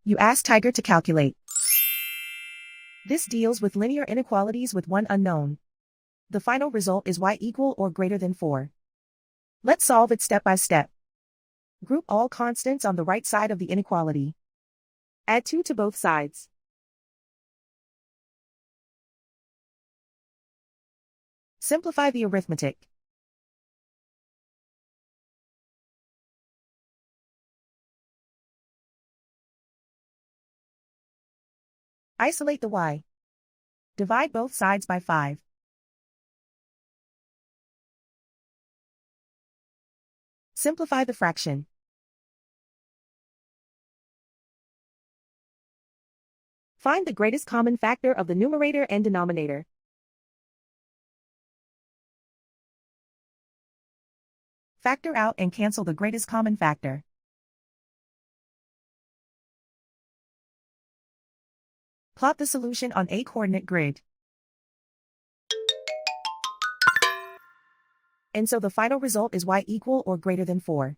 You ask Tiger to calculate. This deals with linear inequalities with one unknown. The final result is y equal or greater than 4. Let's solve it step by step. Group all constants on the right side of the inequality. Add 2 to both sides. Simplify the arithmetic. Isolate the y. Divide both sides by 5. Simplify the fraction. Find the greatest common factor of the numerator and denominator. Factor out and cancel the greatest common factor. Plot the solution on a coordinate grid. And so the final result is y equal or greater than 4.